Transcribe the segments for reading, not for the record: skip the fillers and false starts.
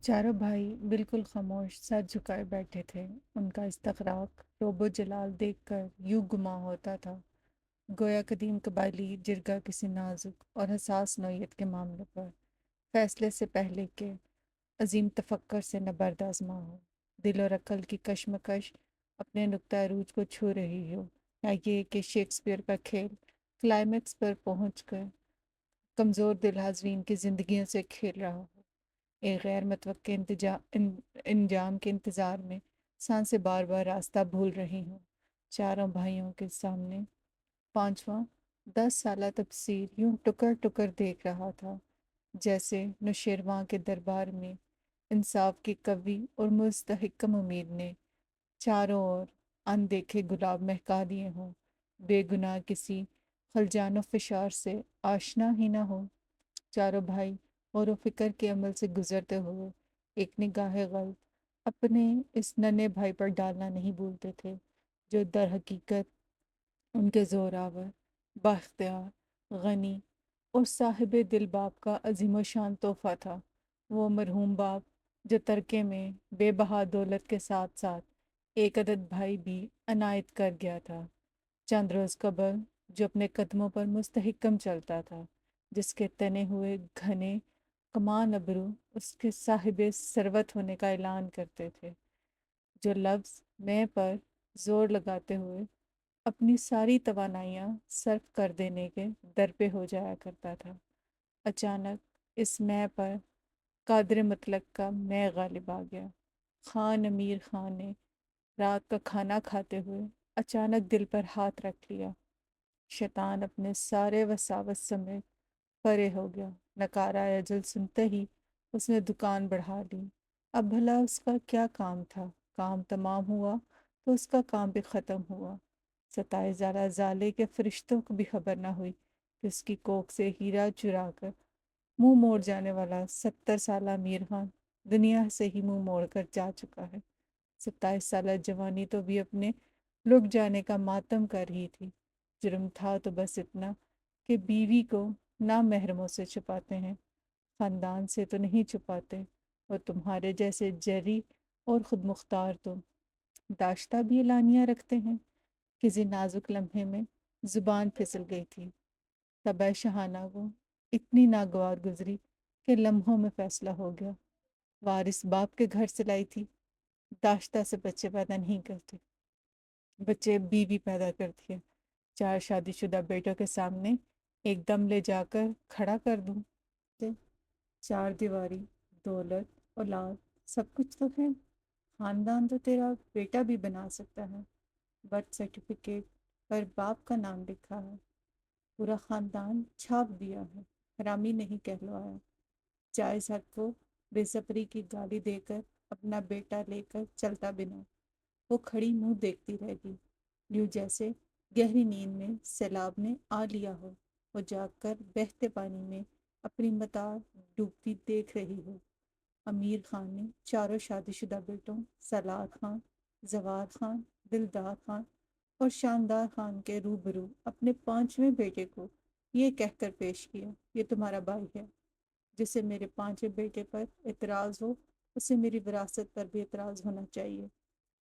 چاروں بھائی بالکل خاموش سر جھکائے بیٹھے تھے۔ ان کا استغراق روب و جلال دیکھ کر یوں گما ہوتا تھا گویا قدیم قبائلی جرگہ کسی نازک اور حساس نوعیت کے معاملے پر فیصلے سے پہلے کے عظیم تفکر سے نبرد آزما ہو۔ دل اور عقل کی کشمکش اپنے نقطہ عروج کو چھو رہی ہو، یا یہ کہ شیکسپیئر کا کھیل کلائمیکس پر پہنچ کر کمزور دل حاضرین کی زندگیوں سے کھیل رہا ہو۔ ایک غیر متوقع انجام کے انتظار میں سانسیں بار بار راستہ بھول رہی ہوں۔ چاروں بھائیوں کے سامنے پانچواں 10 سالہ تفسیر یوں ٹکر ٹکر دیکھ رہا تھا، جیسے نوشیروان کے دربار میں انصاف کی قوی اور مستحکم امید نے چاروں اور اندیکھے گلاب مہکا دیے ہوں۔ بے گناہ کسی خلجان و فشار سے آشنا ہی نہ ہو۔ چاروں بھائی غور و فکر کے عمل سے گزرتے ہوئے ایک نگاہ غلط اپنے اس ننھے بھائی پر ڈالنا نہیں بھولتے تھے، جو در حقیقت ان کے زوراور، بااختیار، غنی اور صاحب دل باپ کا عظیم و شان تحفہ تھا۔ وہ مرحوم باپ جو ترکے میں بے بہا دولت کے ساتھ ساتھ ایک عدد بھائی بھی عنایت کر گیا تھا، چند روز قبل جو اپنے قدموں پر مستحکم چلتا تھا، جس کے تنے ہوئے گھنے کمان ابرو اس کے صاحب ثروت ہونے کا اعلان کرتے تھے، جو لفظ میں پر زور لگاتے ہوئے اپنی ساری توانائیاں صرف کر دینے کے در پہ ہو جایا کرتا تھا۔ اچانک اس میں پر قادر مطلق کا میں غالب آ گیا۔ خان امیر خان نے رات کا کھانا کھاتے ہوئے اچانک دل پر ہاتھ رکھ لیا۔ شیطان اپنے سارے وساوس سمیت پرے ہو گیا۔ نکارہ اجل سنتے ہی اس نے دکان بڑھا لی۔ اب بھلا اس کا کیا کام تھا؟ کام تمام ہوا تو اس کا کام بھی ختم ہوا۔ 27 زالے کے فرشتوں کو بھی خبر نہ ہوئی کہ اس کی کوکھ سے ہیرا چرا کر منہ موڑ جانے والا 70 سالہ امیر خان دنیا سے ہی منہ موڑ کر جا چکا ہے۔ 27 سالہ جوانی تو بھی اپنے لٹ جانے کا ماتم کر رہی تھی۔ جرم تھا تو بس اتنا کہ بیوی کو نامحرموں سے چھپاتے ہیں، خاندان سے تو نہیں چھپاتے، اور تمہارے جیسے جری اور خود مختار تو داشتہ بھی اعلانیہ رکھتے ہیں۔ کسی نازک لمحے میں زبان پھسل گئی تھی، طبع شہانہ وہ اتنی ناگوار گزری کہ لمحوں میں فیصلہ ہو گیا۔ وارث باپ کے گھر سے لائی تھی، داشتہ سے بچے پیدا نہیں کرتے، بچے بیوی پیدا کرتی ہے۔ 4 شادی شدہ بیٹوں کے سامنے ایک دم لے جا کر کھڑا کر دوں تے 4 دیواری، دولت، اولاد، سب کچھ تو ہے۔ خاندان تو تیرا بیٹا بھی بنا سکتا ہے۔ برتھ سرٹیفکیٹ پر باپ کا نام لکھا ہے، پورا خاندان چھاپ دیا ہے، حرامی نہیں کہلوایا۔ جائز حق کو بے صبری کی گالی دے کر اپنا بیٹا لے کر چلتا بنا وہ کھڑی منہ دیکھتی رہ گئی، یوں جیسے گہری نیند میں سیلاب نے آ لیا ہو، وہ جاگ کر بہتے پانی میں اپنی متاع ڈوبتی دیکھ رہی ہو۔ امیر خان نے چاروں شادی شدہ بیٹوں سالار خان، زوار خان، دلدار خان اور شاندار خان کے روبرو اپنے پانچویں بیٹے کو یہ کہہ کر پیش کیا، یہ تمہارا بھائی ہے۔ جسے میرے پانچویں بیٹے پر اعتراض ہو، اسے میری وراثت پر بھی اعتراض ہونا چاہیے۔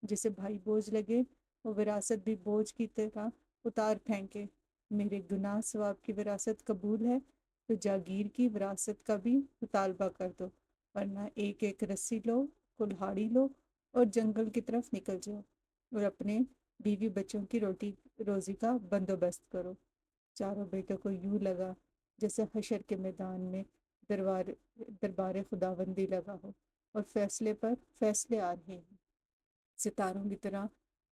جسے بھائی بوجھ لگے وہ وراثت بھی بوجھ کی طرح اتار پھینکے۔ میرے گناہ ثواب کی وراثت قبول ہے تو جاگیر کی وراثت کا بھی مطالبہ کر دو، ورنہ ایک ایک رسی لو، کلہاڑی لو اور جنگل کی طرف نکل جاؤ اور اپنے بیوی بچوں کی روٹی روزی کا بندوبست کرو۔ چاروں بیٹوں کو یوں لگا جیسے حشر کے میدان میں دربار خداوندی لگا ہو اور فیصلے پر فیصلے آ رہے ہیں۔ ستاروں کی طرح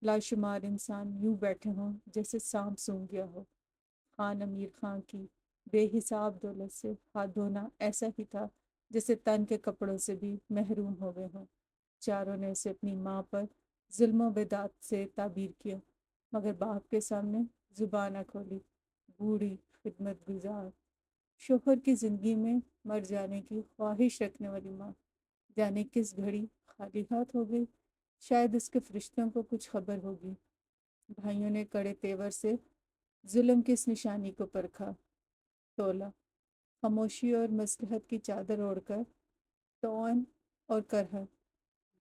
لاشمار انسان یوں بیٹھے ہوں جیسے سانپ سونگھ گیا ہو۔ خان امیر خان کی بے حساب دولت سے ہاتھ دھونا ایسا ہی تھا جیسے تن کے کپڑوں سے بھی محروم ہو گئے ہوں۔ چاروں نے اسے اپنی ماں پر ظلم و بدعت سے تعبیر کیا، مگر باپ کے سامنے زبان نہ کھولی۔ بوڑھی خدمت گزار شوہر کی زندگی میں مر جانے کی خواہش رکھنے والی ماں جانے کس گھڑی خالی ہاتھ ہو گئی۔ شاید اس کے فرشتوں کو کچھ خبر ہوگی۔ بھائیوں نے کڑے تیور سے ظلم کی اس نشانی کو پرکھا، تولا، خاموشی اور مصلحت کی چادر اوڑھ کر توان اور کرہر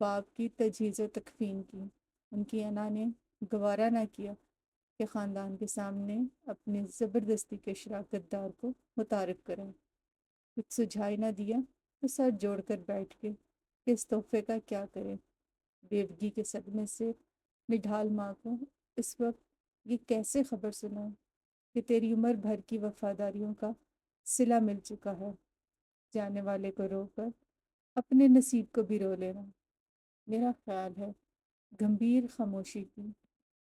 باپ کی تجہیز و تکفین کی۔ ان کی انا نے گوارا نہ کیا کہ خاندان کے سامنے اپنے زبردستی کے شراکت دار کو متعارف کریں۔ کچھ سجھائی نہ دیا تو سر جوڑ کر بیٹھ کے کہ اس تحفے کا کیا کرے۔ بیوگی کے صدمے سے نڈھال ماں کو اس وقت یہ کیسے خبر سنائے کہ تیری عمر بھر کی وفاداریوں کا صلہ مل چکا ہے۔ جانے والے کو رو کر اپنے نصیب کو بھی رو لینا۔ میرا خیال ہے گمبھیر خاموشی کی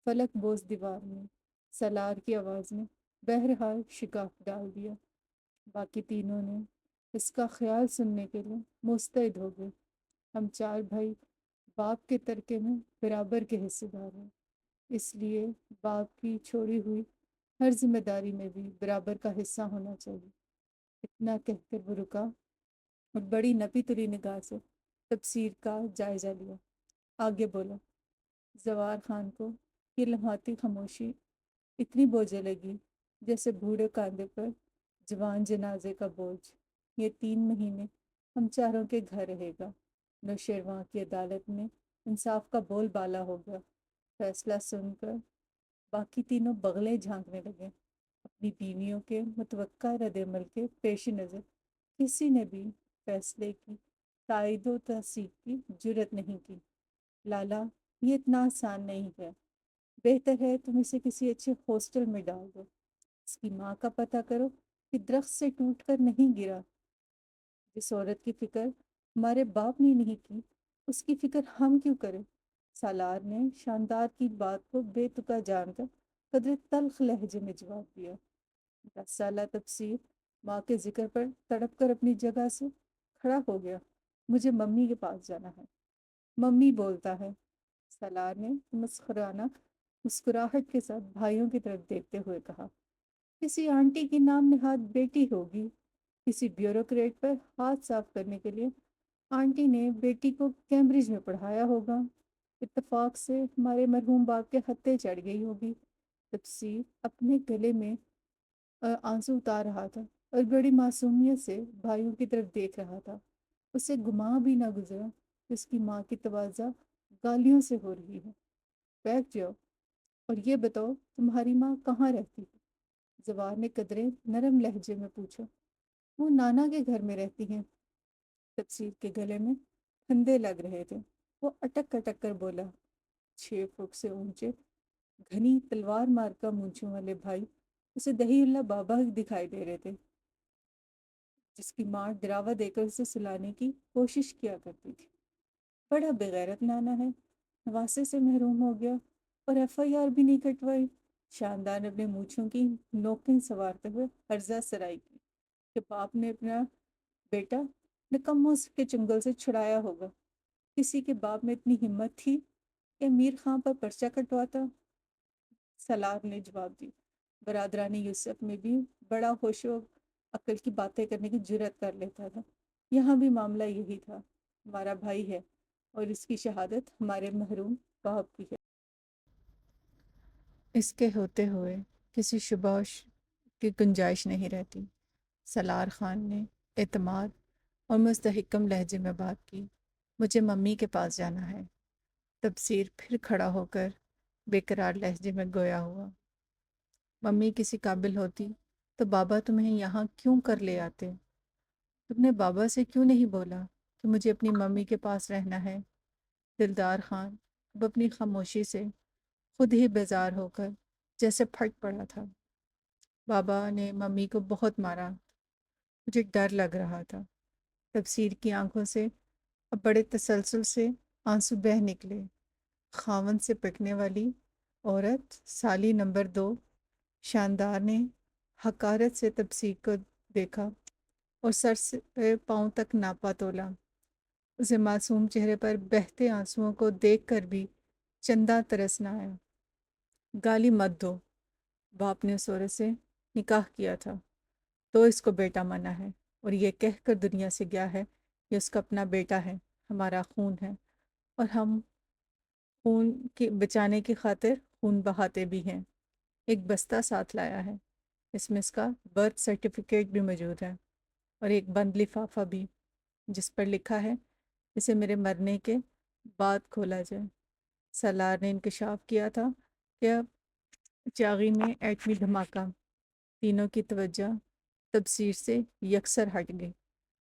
فلک بوس دیوار میں سالار کی آواز نے بہرحال شگاف ڈال دیا۔ باقی تینوں نے اس کا خیال سننے کے لیے مستعد ہو گئے۔ ہم چار بھائی باپ کے ترکے میں برابر کے حصے دار ہیں، اس لیے باپ کی چھوڑی ہوئی ہر ذمہ داری میں بھی برابر کا حصہ ہونا چاہیے۔ اتنا کہہ کر وہ رکا اور بڑی نپی تلی نگاہ سے تفسیر کا جائزہ لیا۔ آگے بولا۔ زوار خان کو یہ لمحاتی خاموشی اتنی بوجھے لگی جیسے بوڑھے کاندھے پر جوان جنازے کا بوجھ۔ یہ 3 مہینے ہم چاروں کے گھر رہے گا۔ نوشیروان کی عدالت میں انصاف کا بول بالا ہو گیا۔ فیصلہ سن کر باقی تینوں بغلیں جھانکنے لگے۔ اپنی بیویوں کے متوقع رد عمل کے پیش نظر کسی نے بھی فیصلے کی تائید و تصدیق کی جرت نہیں کی۔ لالا، یہ اتنا آسان نہیں ہے۔ بہتر ہے تم اسے کسی اچھے ہاسٹل میں ڈال دو۔ اس کی ماں کا پتہ کرو کہ درخت سے ٹوٹ کر نہیں گرا۔ جس عورت کی فکر ہمارے باپ نے نہیں کی، اس کی فکر ہم کیوں کریں؟ سالار نے شاندار کی بات کو بے تکا جان کر قدرے تلخ لہجے میں جواب دیا۔ 10 سالہ تفسیر ماں کے ذکر پر تڑپ کر اپنی جگہ سے کھڑا ہو گیا۔ مجھے ممی کے پاس جانا ہے۔ ممی بولتا ہے، سالار نے مسخرانہ مسکراہٹ کے ساتھ بھائیوں کی طرف دیکھتے ہوئے کہا۔ کسی آنٹی کی نام نہاد بیٹی ہوگی۔ کسی بیوروکریٹ پر ہاتھ صاف کرنے کے لیے آنٹی نے بیٹی کو کیمبرج میں پڑھایا ہوگا۔ اتفاق سے ہمارے مرحوم باپ کے ہتھے چڑھ گئی ہوگی۔ تفسیر اپنے گلے میں آنسو اتار رہا تھا اور بڑی معصومیت سے بھائیوں کی طرف دیکھ رہا تھا۔ اسے گمان بھی نہ گزرا کہ اس کی ماں کی تواضع گالیوں سے ہو رہی ہے۔ بیٹھ جاؤ اور یہ بتاؤ تمہاری ماں کہاں رہتی ہے؟ زوار نے قدرے نرم لہجے میں پوچھا۔ وہ نانا کے گھر میں رہتی ہیں۔ تفسیر کے گلے میں پھندے لگ رہے تھے۔ وہ اٹک اٹک کر بولا۔ 6 فٹ سے اونچے گھنی تلوار مار کا مونچھوں والے بھائی اسے دہی اللہ بابا دکھائی دے رہے تھے، جس کی ماں ڈراوا دے کر اسے سلانے کی کوشش کیا کرتی تھی۔ بڑا بغیرت نانا ہے، نواسے سے محروم ہو گیا اور FIR بھی نہیں کٹوائی۔ شاندار نے اپنے مونچھوں کی نوکیں سنوارتے ہوئے عرضہ سرائی کی کہ باپ نے اپنا بیٹا نکموں کے چنگل سے چھڑایا ہوگا۔ کسی کے باپ میں اتنی ہمت تھی کہ امیر خان پر پرچہ کٹواتا؟ سالار نے جواب دی۔ برادران یوسف میں بھی بڑا ہوش و عقل کی باتیں کرنے کی جرات کر لیتا تھا۔ یہاں بھی معاملہ یہی تھا۔ ہمارا بھائی ہے اور اس کی شہادت ہمارے محروم باپ کی ہے۔ اس کے ہوتے ہوئے کسی شبہ کی گنجائش نہیں رہتی۔ سالار خان نے اعتماد اور مستحکم لہجے میں بات کی۔ مجھے ممی کے پاس جانا ہے۔ تفسیر پھر کھڑا ہو کر بے قرار لہجے میں گویا ہوا۔ ممی کسی قابل ہوتی تو بابا تمہیں یہاں کیوں کر لے آتے؟ تم نے بابا سے کیوں نہیں بولا کہ مجھے اپنی ممی کے پاس رہنا ہے؟ دلدار خان اب اپنی خاموشی سے خود ہی بیزار ہو کر جیسے پھٹ پڑا تھا۔ بابا نے ممی کو بہت مارا، مجھے ڈر لگ رہا تھا۔ تفسیر کی آنکھوں سے اب بڑے تسلسل سے آنسو بہہ نکلے۔ خاوند سے پٹنے والی عورت سالی نمبر 2۔ شاندار نے حقارت سے تفسیر کو دیکھا اور سر سے پاؤں تک ناپا تولا۔ اسے معصوم چہرے پر بہتے آنسوؤں کو دیکھ کر بھی چندہ ترس نہ آیا۔ گالی مت دو، باپ نے اس عورت سے نکاح کیا تھا تو اس کو بیٹا مانا ہے اور یہ کہہ کر دنیا سے گیا ہے کہ اس کا اپنا بیٹا ہے، ہمارا خون ہے اور ہم خون کی بچانے کی خاطر خون بہاتے بھی ہیں۔ ایک بستہ ساتھ لایا ہے، اس میں اس کا برتھ سرٹیفکیٹ بھی موجود ہے اور ایک بند لفافہ بھی، جس پر لکھا ہے اسے میرے مرنے کے بعد کھولا جائے۔ سالار نے انکشاف کیا تھا کہ چاغی میں ایٹمی دھماکہ۔ تینوں کی توجہ تبصیر سے یکسر ہٹ گئی۔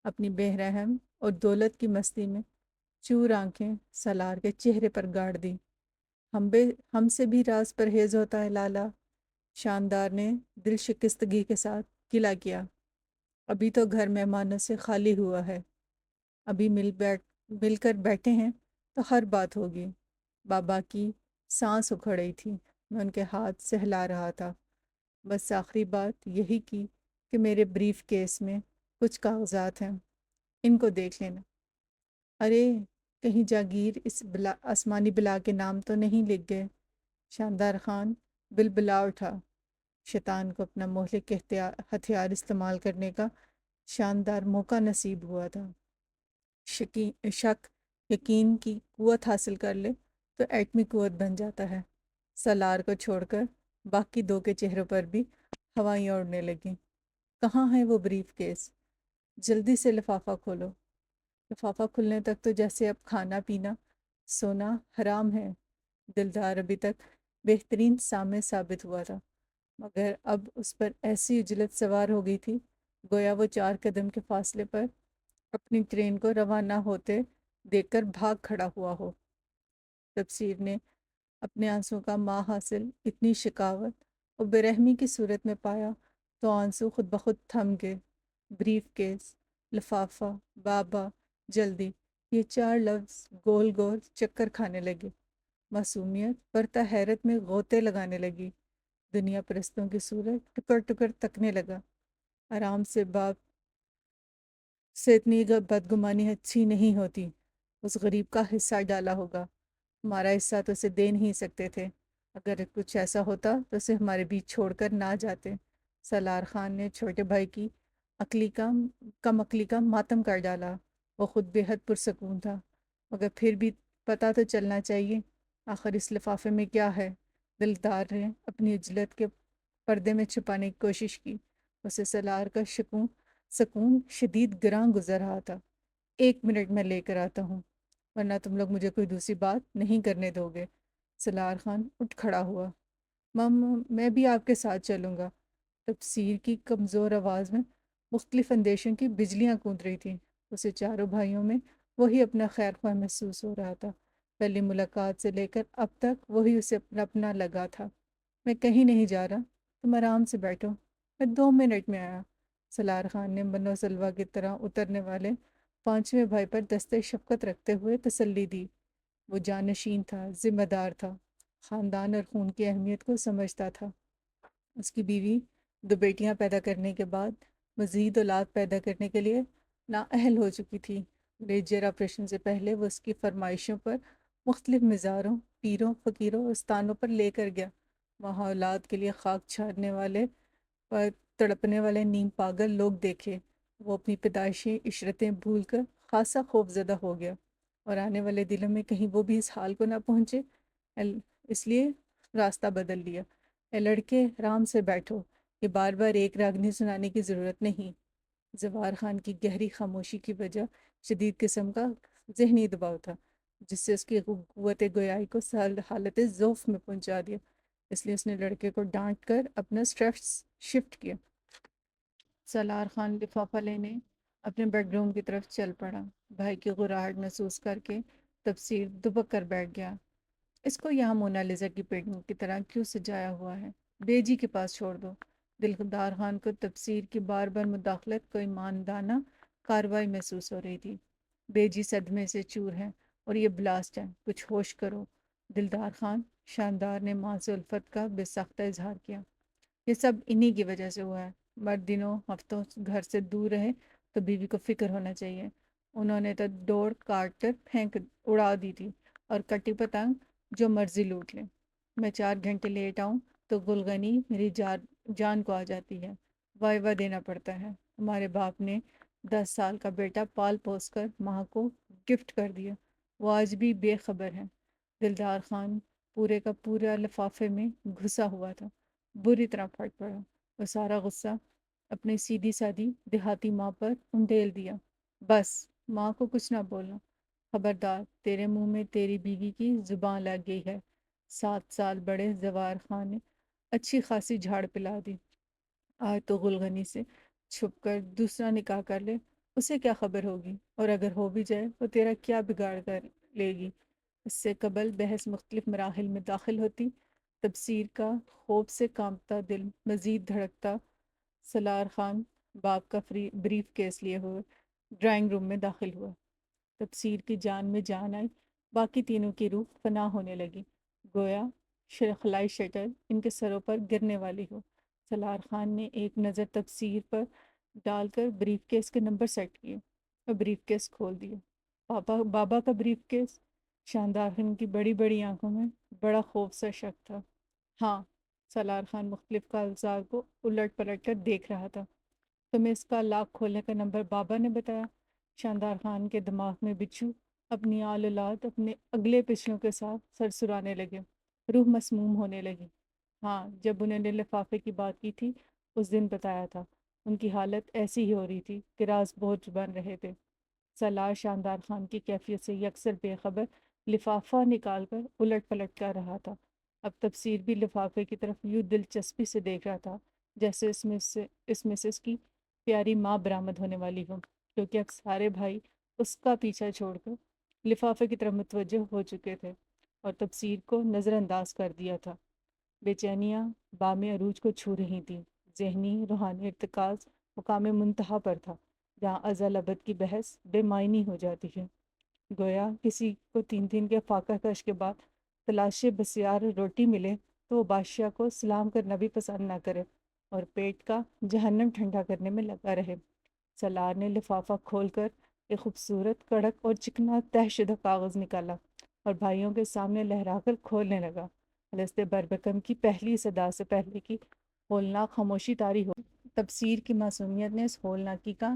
اپنی بے رحم اور دولت کی مستی میں چور آنکھیں سالار کے چہرے پر گاڑ دی۔ ہم سے بھی راز پرہیز ہوتا ہے لالا، شاندار نے دل شکستگی کے ساتھ گلہ کیا۔ ابھی تو گھر مہمانوں سے خالی ہوا ہے، ابھی مل کر بیٹھے ہیں تو ہر بات ہوگی۔ بابا کی سانس اکھڑ رہی تھی، میں ان کے ہاتھ سہلا رہا تھا۔ بس آخری بات یہی کی کہ میرے بریف کیس میں کچھ کاغذات ہیں، ان کو دیکھ لینا۔ ارے کہیں جاگیر اس آسمانی بلا کے نام تو نہیں لکھ گئے؟ شاندار خان بلبلا اٹھا۔ شیطان کو اپنا مہلک ہتھیار استعمال کرنے کا شاندار موقع نصیب ہوا تھا۔ شک یقین کی قوت حاصل کر لے تو ایٹمی قوت بن جاتا ہے۔ سالار کو چھوڑ کر باقی دو کے چہروں پر بھی ہوائیں اڑنے لگیں۔ کہاں ہے وہ بریف کیس؟ جلدی سے لفافہ کھولو۔ لفافہ کھلنے تک تو جیسے اب کھانا پینا سونا حرام ہے۔ دلدار ابھی تک بہترین سامع ثابت ہوا تھا، مگر اب اس پر ایسی اجلت سوار ہو گئی تھی گویا وہ 4 قدم کے فاصلے پر اپنی ٹرین کو روانہ ہوتے دیکھ کر بھاگ کھڑا ہوا ہو۔ تبصیر نے اپنے آنسوں کا ماں حاصل اتنی شکاوت اور بے رحمی کی صورت میں پایا تو آنسو خود بخود تھم گئے۔ بریف کیس، لفافہ، بابا، جلدی، یہ 4 لفظ گول گول چکر کھانے لگے۔ معصومیت برتا حیرت میں غوطے لگانے لگی۔ دنیا پرستوں کی صورت ٹکر ٹکر تکنے لگا۔ آرام سے باپ سے اتنی بدگمانی اچھی نہیں ہوتی۔ اس غریب کا حصہ ڈالا ہوگا، ہمارا حصہ تو اسے دے نہیں سکتے تھے۔ اگر کچھ ایسا ہوتا تو اسے ہمارے بیچ چھوڑ کر نہ جاتے۔ سالار خان نے چھوٹے بھائی کی کم عقلی کا ماتم کر ڈالا۔ وہ خود بے حد پرسکون تھا، مگر پھر بھی پتہ تو چلنا چاہیے آخر اس لفافے میں کیا ہے۔ دلدار نے اپنی عجلت کے پردے میں چھپانے کی کوشش کی۔ اسے سالار کا سکون شدید گراں گزر رہا تھا۔ 1 منٹ میں لے کر آتا ہوں، ورنہ تم لوگ مجھے کوئی دوسری بات نہیں کرنے دو گے۔ سالار خان اٹھ کھڑا ہوا۔ میں بھی آپ کے ساتھ چلوں گا۔ تبصیر کی کمزور آواز میں مختلف اندیشوں کی بجلیاں گونج رہی تھیں۔ اسے چاروں بھائیوں میں وہی اپنا خیر خواہ محسوس ہو رہا تھا۔ پہلی ملاقات سے لے کر اب تک وہی اسے اپنا لگا تھا۔ میں کہیں نہیں جا رہا، تم آرام سے بیٹھو، میں 2 منٹ میں آیا۔ سالار خان نے منو سلوا کی طرح اترنے والے 5ویں بھائی پر دستے شفقت رکھتے ہوئے تسلی دی۔ وہ جانشین تھا، ذمہ دار تھا، خاندان اور خون کی اہمیت کو سمجھتا تھا۔ اس کی بیوی 2 بیٹیاں پیدا کرنے کے بعد مزید اولاد پیدا کرنے کے لیے نااہل ہو چکی تھی۔ لیجر آپریشن سے پہلے وہ اس کی فرمائشوں پر مختلف مزاروں، پیروں، فقیروں اور استانوں پر لے کر گیا۔ وہاں اولاد کے لیے خاک چھاڑنے والے پر تڑپنے والے نیم پاگل لوگ دیکھے۔ وہ اپنی پیدائشی عشرتیں بھول کر خاصا خوف زدہ ہو گیا، اور آنے والے دنوں میں کہیں وہ بھی اس حال کو نہ پہنچے، اس لیے راستہ بدل لیا۔ اے لڑکے، آرام سے بیٹھو، یہ بار بار ایک راگنی سنانے کی ضرورت نہیں۔ زوار خان کی گہری خاموشی کی وجہ شدید قسم کا ذہنی دباؤ تھا، جس سے اس کی قوت گویائی کو حالت ضعف میں پہنچا دیا۔ اس لیے اس نے لڑکے کو ڈانٹ کر اپنا اسٹریس شفٹ کیا۔ سالار خان لفافہ لینے اپنے بیڈ روم کی طرف چل پڑا۔ بھائی کی غراہٹ محسوس کر کے تبصیر دبک کر بیٹھ گیا۔ اس کو یہاں مونا لیزا کی پینٹنگ کی طرح کیوں سجایا ہوا ہے؟ بیجی کے پاس چھوڑ دو۔ دلدار خان کو تبصیر کی بار بار مداخلت کوئی ماندانہ کارروائی محسوس ہو رہی تھی۔ بیجی صدمے سے چور ہے اور یہ بلاسٹ ہے، کچھ ہوش کرو۔ دلدار خان، شاندار نے ماں سے الفت کا بے ساختہ اظہار کیا۔ یہ سب انہی کی وجہ سے ہوا ہے۔ مرد دنوں ہفتوں گھر سے دور رہے تو بیوی کو فکر ہونا چاہیے۔ انہوں نے تو ڈور کاٹ کر پھینک اڑا دی تھی، اور کٹی پتنگ جو مرضی لوٹ لیں۔ میں 4 گھنٹے لیٹ آؤں تو گلگنی میری جان کو آ جاتی ہے، واہ واہ دینا پڑتا ہے۔ ہمارے باپ نے 10 سال کا بیٹا پال پوس کر ماں کو گفٹ کر دیا، وہ آج بھی بے خبر ہے۔ دلدار خان پورے کا پورا لفافے میں گھسا ہوا تھا، بری طرح پھٹ پڑا۔ وہ سارا غصہ اپنی سیدھی سادی دیہاتی ماں پر انڈیل دیا۔ بس، ماں کو کچھ نہ بولنا، خبردار، تیرے منہ میں تیری بیوی کی زبان لگ گئی ہے۔ 7 سال بڑے زوار خان نے اچھی خاصی جھاڑ پلا دی۔ آج تو غلغنی سے چھپ کر دوسرا نکاح کر لے، اسے کیا خبر ہوگی؟ اور اگر ہو بھی جائے تو تیرا کیا بگاڑ کر لے گی؟ اس سے قبل بحث مختلف مراحل میں داخل ہوتی، تبصیر کا خوف سے کانپتا دل مزید دھڑکتا۔ سالار خان باپ کا بریف کیس لیے ہوئے ڈرائنگ روم میں داخل ہوا۔ تبصیر کی جان میں جان آئی، باقی تینوں کی روح فنا ہونے لگی، گویا خلائی شٹر ان کے سروں پر گرنے والی ہو۔ سالار خان نے ایک نظر تبصیر پر ڈال کر بریف کیس کے نمبر سیٹ کیے اور بریف کیس کھول دیا۔ بابا کا بریف کیس؟ شاندار خان کی بڑی بڑی آنکھوں میں بڑا خوف سا شک تھا۔ ہاں، سالار خان مختلف کاغذات کو الٹ پلٹ کر دیکھ رہا تھا۔ تمہیں اس کا لاک کھولنے کا نمبر بابا نے بتایا؟ شاندار خان کے دماغ میں بچھو اپنی آل اولاد اپنے اگلے پچھلوں کے ساتھ سرسرانے لگے، روح مسموم ہونے لگی۔ ہاں، جب انہوں نے لفافے کی بات کی تھی اس دن بتایا تھا۔ ان کی حالت ایسی ہی ہو رہی تھی کہ راز بوجھ بن رہے تھے۔ سالار شاندار خان کی کیفیت سے یکسر بے خبر لفافہ نکال کر الٹ پلٹ کر رہا تھا۔ اب تبصیر بھی لفافے کی طرف یوں دلچسپی سے دیکھ رہا تھا جیسے اس میں سے اس کی پیاری ماں برآمد ہونے والی ہو، کیونکہ اب سارے بھائی اس کا پیچھا چھوڑ کر لفافے کی طرف متوجہ ہو چکے تھے اور تبصیر کو نظر انداز کر دیا تھا۔ بے چینیاں بام عروج کو چھو رہی تھیں، ذہنی روحانی ارتکاز مقام منتہا پر تھا، جہاں ازل ابد کی بحث بے معنی ہو جاتی ہے۔ گویا کسی کو 3 دن کے فاقہ کش کے بعد تلاش بسیار روٹی ملے تو وہ بادشاہ کو سلام کرنا بھی پسند نہ کرے اور پیٹ کا جہنم ٹھنڈا کرنے میں لگا رہے۔ سالار نے لفافہ کھول کر ایک خوبصورت کڑک اور چکنا طے شدہ کاغذ نکالا اور بھائیوں کے سامنے لہرا کر کھولنے لگا۔ الست بربکم کی پہلی صدا سے پہلے کی ہولناک خاموشی طاری ہو۔ تبصیر کی معصومیت نے اس ہولناکی کا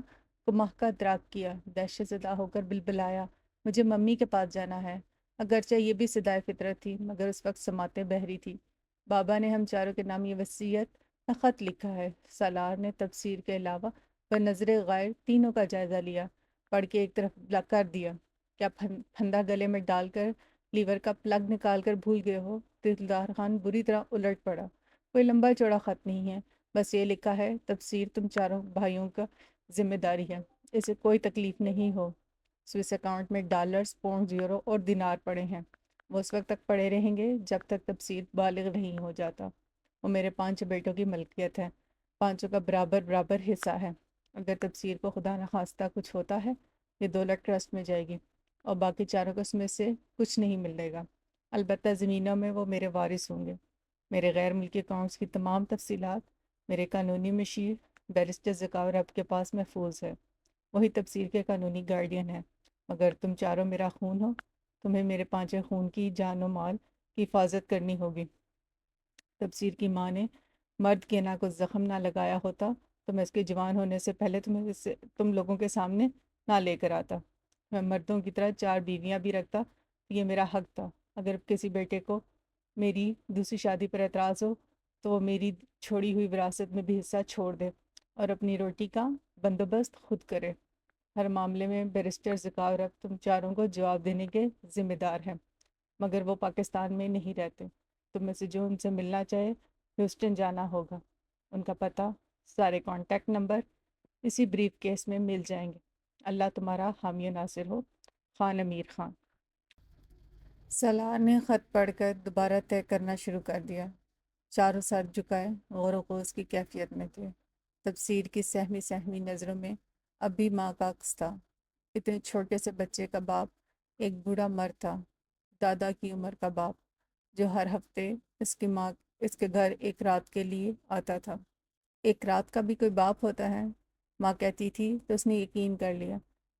کمہ کا ادراک کیا، دہشت زدہ ہو کر بلبلایا، مجھے ممی کے پاس جانا ہے۔ اگرچہ یہ بھی صدائے فطرت تھی، مگر اس وقت سماعتیں بہہ رہی تھی۔ بابا نے ہم چاروں کے نام یہ وصیت خط لکھا ہے۔ سالار نے تبصیر کے علاوہ بنظر غائب تینوں کا جائزہ لیا، پڑھ کے ایک طرف کر دیا۔ کیا پھندا گلے میں ڈال کر لیور کا پلگ نکال کر بھول گئے ہو؟ دلدار خان بری طرح الٹ پڑا۔ کوئی لمبا چوڑا خط نہیں ہے، بس یہ لکھا ہے تبصیر تم چاروں بھائیوں کا ذمہ داری ہے، اسے کوئی تکلیف نہیں ہو۔ سوئس اکاؤنٹ میں ڈالرز، پاؤنڈز، یورو اور دینار پڑے ہیں، وہ اس وقت تک پڑے رہیں گے جب تک تبصیر بالغ نہیں ہو جاتا۔ وہ میرے 5 بیٹوں کی ملکیت ہے، پانچوں کا برابر برابر حصہ ہے۔ اگر تبصیر کو خدا نخواستہ کچھ ہوتا ہے، یہ دولت ٹرسٹ میں جائے گی اور باقی چاروں کو اس میں سے کچھ نہیں ملے گا۔ البتہ زمینوں میں وہ میرے وارث ہوں گے۔ میرے غیر ملکی اکاؤنٹس کی تمام تفصیلات میرے قانونی مشیر بیرسٹر ذکاور رب کے پاس محفوظ ہے، وہی تبصیر کے قانونی گارڈین ہے۔ مگر تم چاروں میرا خون ہو، تمہیں میرے 5 خون کی جان و مال کی حفاظت کرنی ہوگی۔ تبصیر کی ماں نے مرد کے نا کو زخم نہ لگایا ہوتا تو میں اس کے جوان ہونے سے پہلے تم لوگوں کے سامنے نہ لے کر آتا۔ میں مردوں کی طرح 4 بیویاں بھی رکھتا، یہ میرا حق تھا۔ اگر کسی بیٹے کو میری دوسری شادی پر اعتراض ہو تو وہ میری چھوڑی ہوئی وراثت میں بھی حصہ چھوڑ دے اور اپنی روٹی کا بندوبست خود کرے۔ ہر معاملے میں بیرسٹر ذکاور تم چاروں کو جواب دینے کے ذمہ دار ہیں، مگر وہ پاکستان میں نہیں رہتے۔ تم میں سے جو ان سے ملنا چاہے ہیوسٹن جانا ہوگا۔ ان کا پتہ، سارے کانٹیکٹ نمبر اسی بریف کیس میں مل جائیں گے۔ اللہ تمہارا حامی و ناصر ہو، خان امیر خان۔ سالار نے خط پڑھ کر دوبارہ طے کرنا شروع کر دیا۔ چاروں سر جھکائے غور و خوض کی کیفیت میں تھے۔ تبصیر کی سہمی سہمی نظروں میں اب بھی ماں کا عکس تھا۔ اتنے چھوٹے سے بچے کا باپ ایک بوڑھا مرد تھا، دادا کی عمر کا باپ، جو ہر ہفتے اس کے گھر ایک رات کے لیے آتا تھا۔ ایک رات کا بھی کوئی باپ ہوتا ہے، ماں کہتی تھی تو اس نے یقین کر لیا۔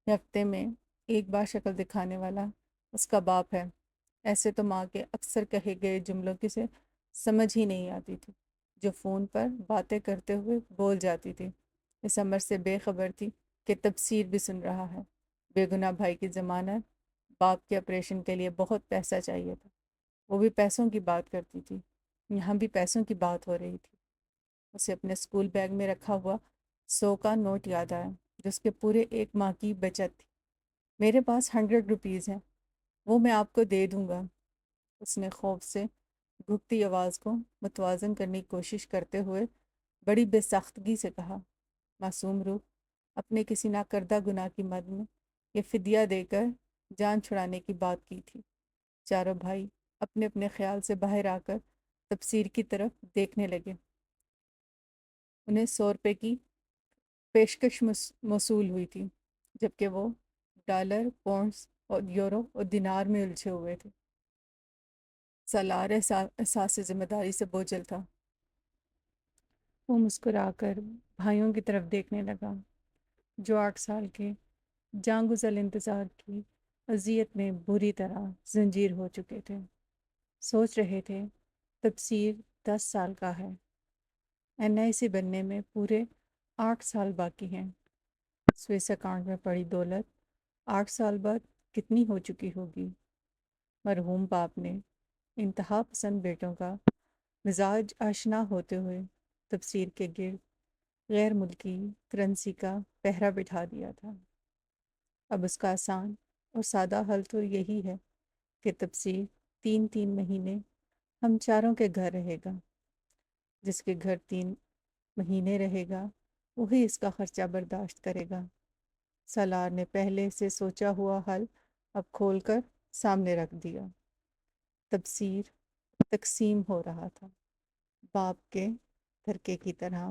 یہ ہفتے میں ایک بار شکل دکھانے والا اس کا باپ ہے۔ ایسے تو ماں کے اکثر کہے گئے جملوں کی سے سمجھ ہی نہیں آتی تھی، جو فون پر باتیں کرتے ہوئے بول جاتی تھی۔ اس امر سے بے خبر تھی کہ تبصیر بھی سن رہا ہے۔ بے گناہ بھائی کی ضمانت، باپ کے آپریشن کے لیے بہت پیسہ چاہیے تھا۔ وہ بھی پیسوں کی بات کرتی تھی، یہاں بھی پیسوں کی بات ہو رہی تھی۔ اسے اپنے اسکول بیگ میں رکھا ہوا 100 کا نوٹ یاد آیا، جس کے پورے 1 ماہ کی بچت تھی۔ میرے پاس 100 روپیز ہیں، وہ میں آپ کو دے دوں گا۔ اس نے خوف سے گھٹتی آواز کو متوازن کرنے کی کوشش کرتے ہوئے بڑی بے سختگی سے کہا۔ معصوم روح اپنے کسی ناکردہ گناہ کی مد میں یہ فدیہ دے کر جان چھڑانے کی بات کی تھی۔ چاروں بھائی اپنے اپنے خیال سے باہر آ کر تفسیر کی طرف دیکھنے لگے۔ انہیں 100 روپے کی پیشکش موصول ہوئی تھی، جبکہ وہ ڈالر، پاؤنڈز اور یورو اور دینار میں الجھے ہوئے تھے۔ سالار احساس ذمہ داری سے بوجھل تھا۔ وہ مسکرا کر بھائیوں کی طرف دیکھنے لگا، جو 8 سال کے جاں گزل انتظار کی اذیت میں بری طرح زنجیر ہو چکے تھے۔ سوچ رہے تھے تبصیر 10 سال کا ہے، NIC بننے میں پورے 8 سال باقی ہیں۔ سوئس اکاؤنٹ میں پڑی دولت 8 سال بعد کتنی ہو چکی ہوگی؟ مرحوم باپ نے انتہا پسند بیٹوں کا مزاج آشنا ہوتے ہوئے تبصیر کے گرد غیر ملکی کرنسی کا پہرا بٹھا دیا تھا۔ اب اس کا آسان اور سادہ حل تو یہی ہے کہ تبصیر 3 3 مہینے ہم چاروں کے گھر رہے گا۔ جس کے گھر 3 مہینے رہے گا وہی اس کا خرچہ برداشت کرے گا۔ سالار نے پہلے سے سوچا ہوا حل اب کھول کر سامنے رکھ دیا۔ تبصیر تقسیم ہو رہا تھا، باپ کے ترکے کی طرح۔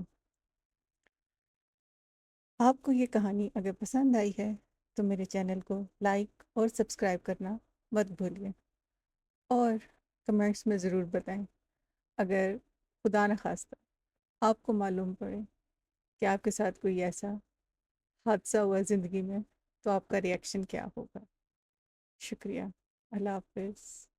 آپ کو یہ کہانی اگر پسند آئی ہے تو میرے چینل کو لائک اور سبسکرائب کرنا مت بھولیے، اور کمنٹس میں ضرور بتائیں اگر خدا نخواستہ آپ کو معلوم پڑے کہ آپ کے ساتھ کوئی ایسا حادثہ ہوا زندگی میں تو آپ کا ریئیکشن کیا ہوگا۔ شکریہ۔ اللہ حافظ۔